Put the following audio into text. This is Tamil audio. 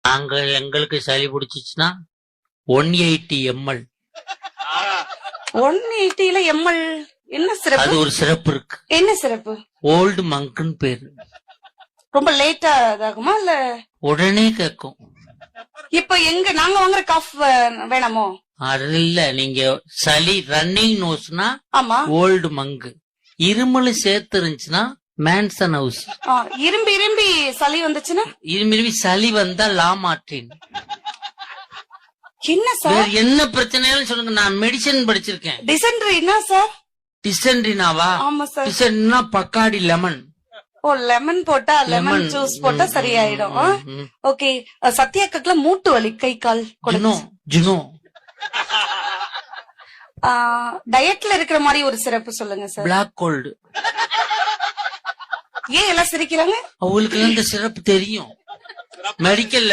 நாங்க எங்களுக்கு சளி பிடிச்சிச்சுன்னா 180 ml. 180ல ml என்ன சிறப்பு? அது ஒரு சிறப்பு இருக்கு. என்ன சிறப்பு? ஓல்டு மங்க்னு பேரு. ரொம்ப லேட்டா இதாகுமா இல்ல உடனே கேக்கும். இப்ப எங்க நாங்க வாங்குற காஃப் வேணாமோ? அது இல்ல, நீங்க சளி ரன்னிங் நோஸ்னா ஆமா. ஓல்டு மங்கு, இருமல் சேர்த்து இருந்துச்சுன்னா மேன்சன் ஹவுஸ். இரும்பி இரும்பி சளி வந்துச்சுன்னா இரும்பி சளி வந்தா லாமார்டின். என்ன சார்? வேற என்ன பிரச்சனைன்னு சொல்லுங்க, நான் மெடிசன் படிச்சிருக்கேன். டிசென்ட்ரினா சார்? டிசென்ட்ரினாவா? ஆமா சார். டிசென்ட்ரினா பக்காடி லெமன். ஓ, லெமன் போட்டா, லெமன் ஜூஸ் போட்டா சரியாயிடும். ஓகே. சத்யாக்கல மூட்டு வலி, கை கால் ஜுனோ. டயட்ல இருக்கிற மாதிரி ஒரு சிறப்பு சொல்லுங்க சார். Black gold. ஏன் எல்லாம் சிரிக்கிறாங்க? அவங்களுக்கு இந்த சிறப்பு தெரியும் மெடிக்கல்ல